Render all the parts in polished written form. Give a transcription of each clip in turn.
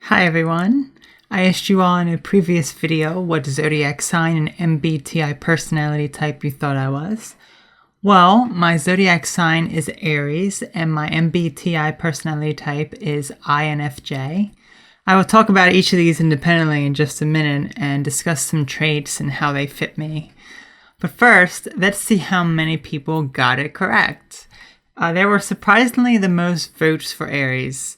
Hi everyone. I asked you all in a previous video what zodiac sign and MBTI personality type you thought I was. Well, my zodiac sign is Aries and my MBTI personality type is INFJ. I will talk about each of these independently in just a minute and discuss some traits and how they fit me. But first, let's see how many people got it correct. There were surprisingly the most votes for Aries.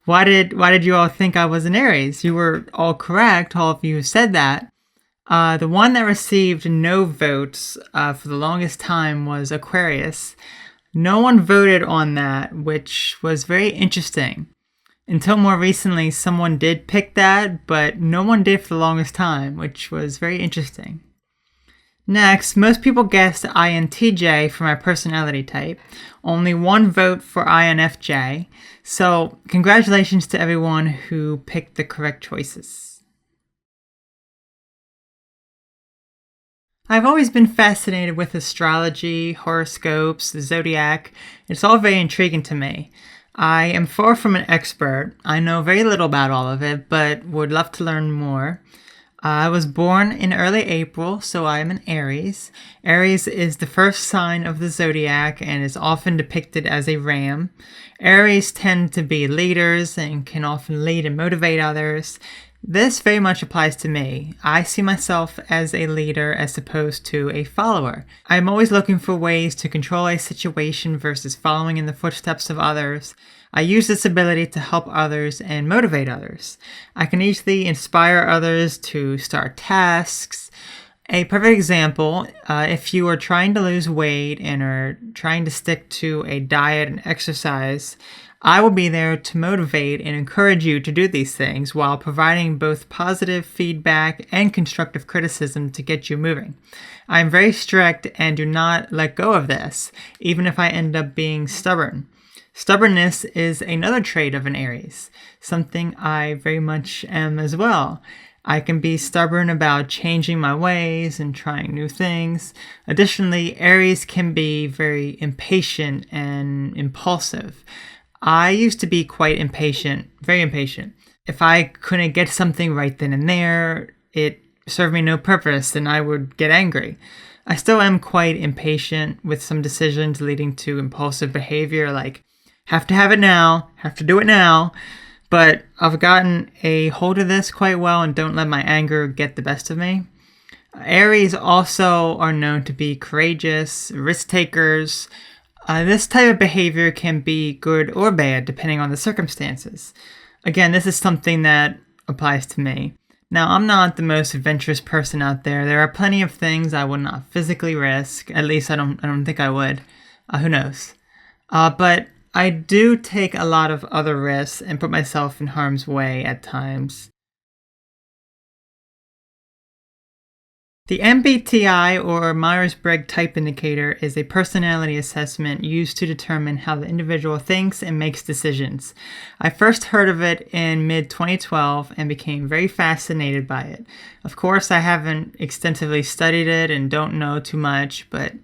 Why did you all think I was an Aries? You were all correct, all of you who said that. The one that received no votes for the longest time was Aquarius. No one voted on that, which was very interesting. Until more recently, someone did pick that, but no one did for the longest time, which was very interesting. Next, most people guessed INTJ for my personality type. Only one vote for INFJ. So, congratulations to everyone who picked the correct choices. I've always been fascinated with astrology, horoscopes, the Zodiac. It's all very intriguing to me. I am far from an expert. I know very little about all of it, but would love to learn more. I was born in early April, so I am an Aries. Aries is the first sign of the Zodiac and is often depicted as a ram. Aries tend to be leaders and can often lead and motivate others. This very much applies to me. I see myself as a leader as opposed to a follower. I'm always looking for ways to control a situation versus following in the footsteps of others. I use this ability to help others and motivate others. I can easily inspire others to start tasks. A perfect example, if you are trying to lose weight and are trying to stick to a diet and exercise, I will be there to motivate and encourage you to do these things while providing both positive feedback and constructive criticism to get you moving. I am very strict and do not let go of this, even if I end up being stubborn. Stubbornness is another trait of an Aries, something I very much am as well. I can be stubborn about changing my ways and trying new things. Additionally, Aries can be very impatient and impulsive. I used to be quite impatient, very impatient. If I couldn't get something right then and there, it served me no purpose and I would get angry. I still am quite impatient with some decisions leading to impulsive behavior like have to have it now, have to do it now, but I've gotten a hold of this quite well and don't let my anger get the best of me. Aries also are known to be courageous, risk takers. This type of behavior can be good or bad depending on the circumstances. Again, this is something that applies to me. Now, I'm not the most adventurous person out there. There are plenty of things I would not physically risk. At least I don't think I would. Who knows? But I do take a lot of other risks and put myself in harm's way at times. The MBTI, or Myers-Briggs Type Indicator, is a personality assessment used to determine how the individual thinks and makes decisions. I first heard of it in mid-2012 and became very fascinated by it. Of course, I haven't extensively studied it and don't know too much, but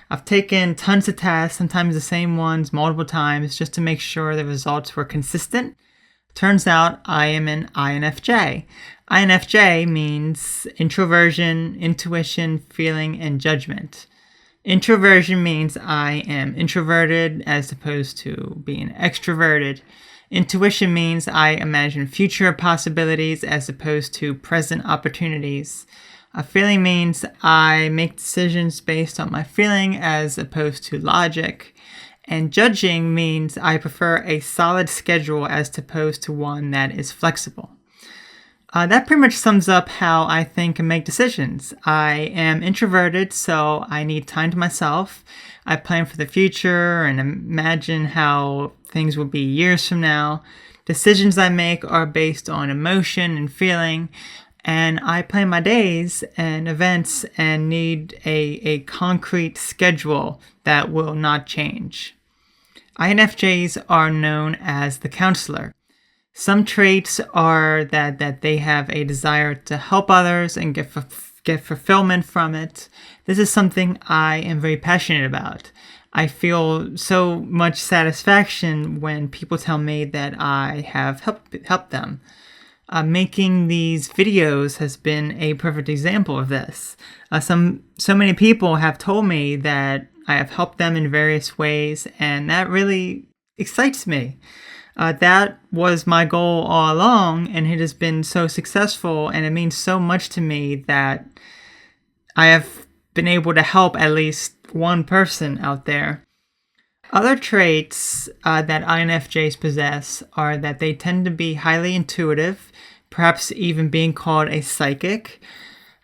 I've taken tons of tests, sometimes the same ones, multiple times, just to make sure the results were consistent. Turns out I am an INFJ. INFJ means introversion, intuition, feeling, and judgment. Introversion means I am introverted as opposed to being extroverted. Intuition means I imagine future possibilities as opposed to present opportunities. A feeling means I make decisions based on my feeling as opposed to logic. And judging means I prefer a solid schedule as opposed to one that is flexible. That pretty much sums up how I think and make decisions. I am introverted, so I need time to myself. I plan for the future and imagine how things will be years from now. Decisions I make are based on emotion and feeling, and I plan my days and events and need a concrete schedule that will not change. INFJs are known as the counselor. Some traits are that they have a desire to help others and get fulfillment from it. This is something I am very passionate about. I feel so much satisfaction when people tell me that I have helped them. Making these videos has been a perfect example of this. So many people have told me that I have helped them in various ways, and that really excites me. That was my goal all along, and it has been so successful, and it means so much to me that I have been able to help at least one person out there. Other traits that INFJs possess are that they tend to be highly intuitive, perhaps even being called a psychic.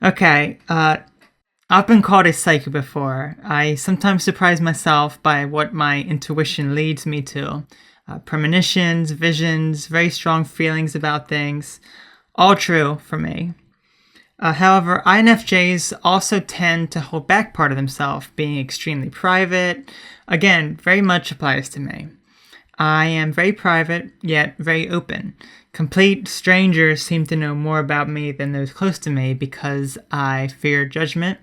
Okay, I've been called a psychic before. I sometimes surprise myself by what my intuition leads me to. Premonitions, visions, very strong feelings about things, all true for me. However, INFJs also tend to hold back part of themselves, being extremely private. Again, very much applies to me. I am very private, yet very open. Complete strangers seem to know more about me than those close to me because I fear judgment.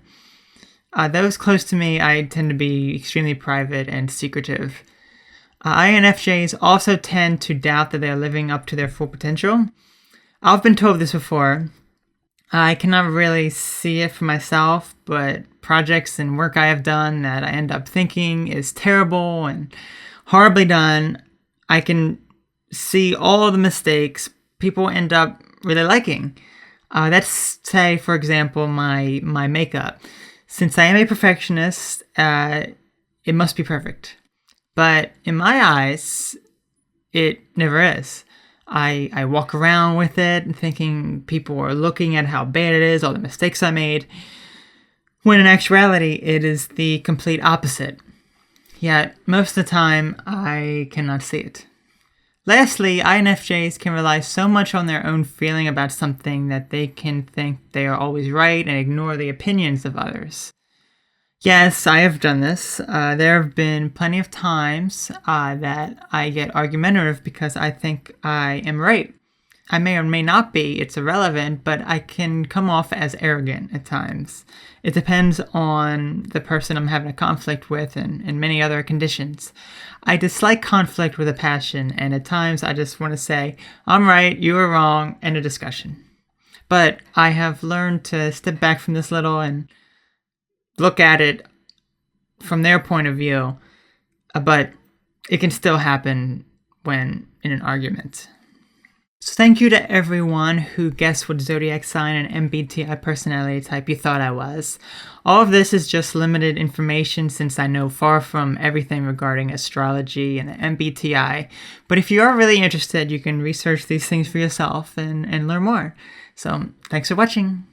Those close to me, I tend to be extremely private and secretive. INFJs also tend to doubt that they're living up to their full potential. I've been told this before. I cannot really see it for myself, but projects and work I have done that I end up thinking is terrible and horribly done, I can see all the mistakes people end up really liking. Let's say, for example, my makeup. Since I am a perfectionist, it must be perfect. But in my eyes, it never is. I walk around with it thinking people are looking at how bad it is, all the mistakes I made, when in actuality, it is the complete opposite. Yet, most of the time, I cannot see it. Lastly, INFJs can rely so much on their own feeling about something that they can think they are always right and ignore the opinions of others. Yes, I have done this. There have been plenty of times that I get argumentative because I think I am right. I may or may not be, it's irrelevant, but I can come off as arrogant at times. It depends on the person I'm having a conflict with and many other conditions. I dislike conflict with a passion, and at times I just want to say, I'm right, you are wrong, end of discussion. But I have learned to step back from this little and look at it from their point of view, but it can still happen when in an argument. So thank you to everyone who guessed what zodiac sign and MBTI personality type you thought I was. All of this is just limited information since I know far from everything regarding astrology and the MBTI. But if you are really interested, you can research these things for yourself and learn more. So thanks for watching.